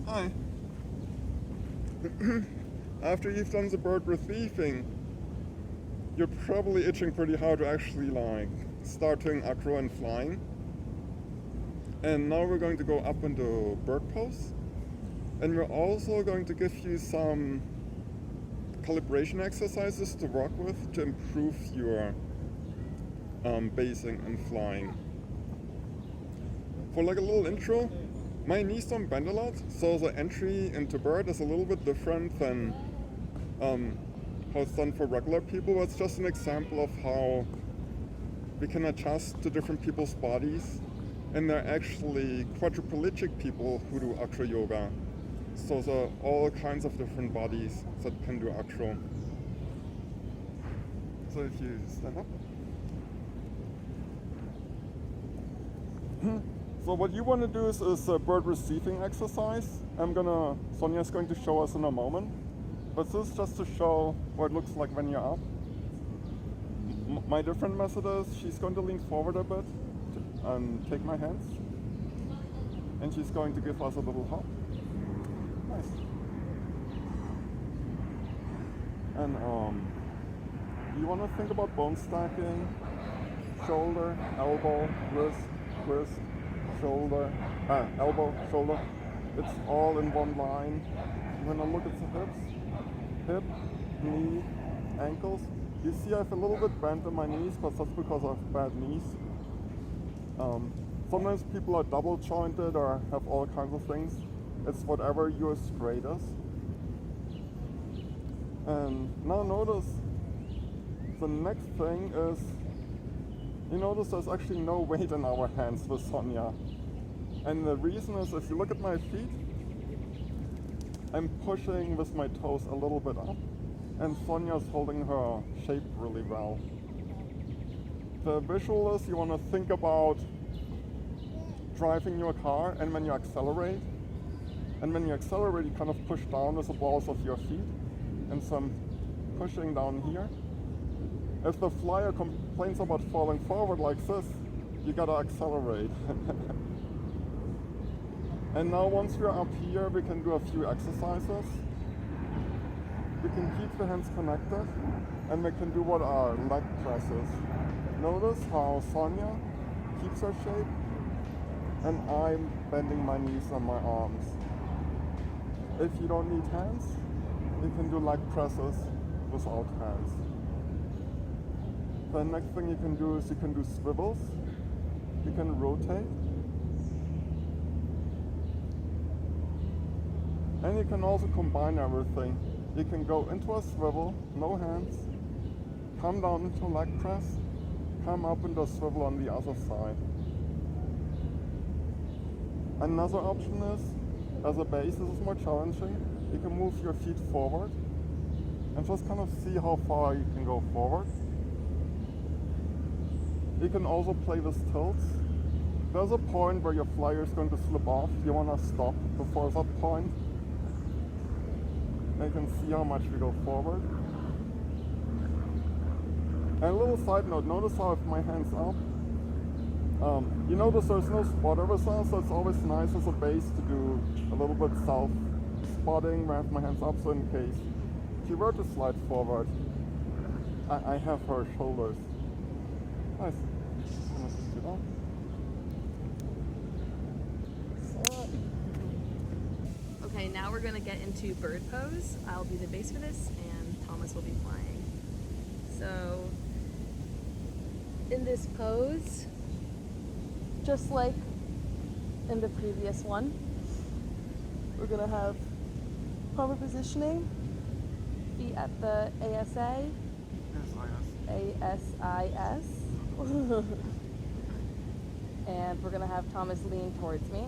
Hi. After you've done the bird receiving, you're probably itching pretty hard to actually start doing acro and flying. And now we're going to go up into bird pose. And we're also going to give you some calibration exercises to work with to improve your basing and flying. For like a little intro, my knees don't bend a lot, so the entry into bird is a little bit different than how it's done for regular people. It's just an example of how we can adjust to different people's bodies. And there are actually quadriplegic people who do acroyoga. So there are all kinds of different bodies that can do acro. So if you stand up. So what you want to do is a bird receiving exercise. Sonia's going to show us in a moment. But this is just to show what it looks like when you're up. My different method is she's going to lean forward a bit and take my hands. And she's going to give us a little hop. Nice. And you want to think about bone stacking, shoulder, elbow, wrist, shoulder, elbow, shoulder. It's all in one line. You're going to look at the hips, hip, knee, ankles. You see I have a little bit bent in my knees, but that's because I have bad knees. Sometimes people are double jointed or have all kinds of things. It's whatever your straight is. And now notice the next thing is, you notice there's actually no weight in our hands with Sonia. And the reason is, if you look at my feet, I'm pushing with my toes a little bit up, and Sonia's holding her shape really well. The visual is, you want to think about driving your car, and when you accelerate, you kind of push down with the balls of your feet, and some pushing down here. If the flyer complains about falling forward like this, you gotta accelerate. And now once we're up here, we can do a few exercises. We can keep the hands connected, and we can do what are leg presses. Notice how Sonia keeps her shape, and I'm bending my knees and my arms. If you don't need hands, you can do leg presses without hands. The next thing you can do is you can do swivels. You can rotate. And you can also combine everything. You can go into a swivel, no hands, come down into leg press, come up into a swivel on the other side. Another option is, as a base, this is more challenging, you can move your feet forward and just kind of see how far you can go forward. You can also play with tilts. There's a point where your flyer is going to slip off. You want to stop before that point. And you can see how much we go forward. And a little side note, notice how I have my hands up. You notice there's no spotter with us, so it's always nice as a base to do a little bit self-spotting where I have my hands up, so in case she were to slide forward, I have her shoulders. Nice. I'm gonna sit down. Okay, now we're gonna get into bird pose. I'll be the base for this, and Thomas will be flying. So, in this pose, just like in the previous one, we're gonna have proper positioning, feet at the ASA, ASIS, and we're gonna have Thomas lean towards me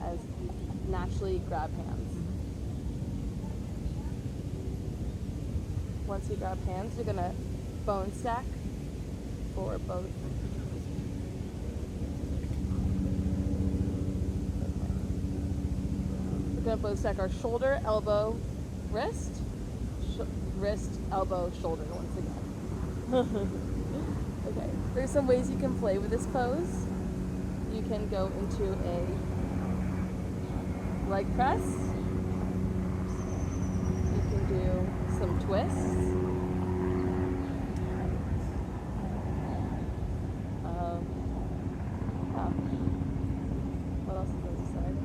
as you naturally grab hands. Once you grab hands, you're gonna bone stack for both. We're gonna bone stack our shoulder, elbow, wrist, wrist, elbow, shoulder once again. Okay, there's some ways you can play with this pose. You can go into a leg press, twists. What else is on this side?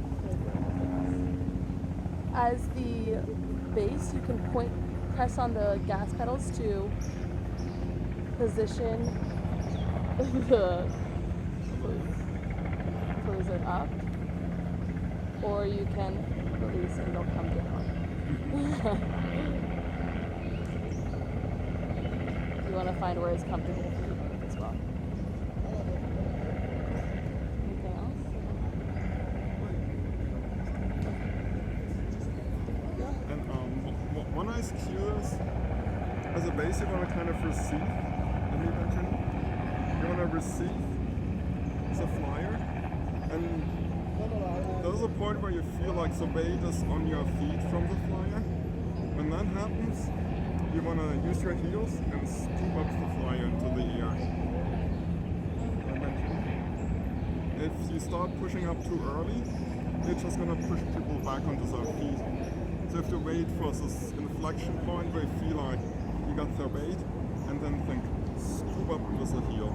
As the base, you can press on the gas pedals to position the cruiser up, or you can release and it'll come down. You want to find where it's comfortable for you both as well. Anything else? And one nice cue is, as a base, you want to kind of receive the knee bend. You want to receive the flyer, and there's a point where you feel like the weight is on your feet from the flyer. When that happens, you want to use your heels and scoop up the flyer into the air. And then if you start pushing up too early, you're just going to push people back onto their feet. So you have to wait for this inflection point where you feel like you got their weight, and then think, scoop up with the heel.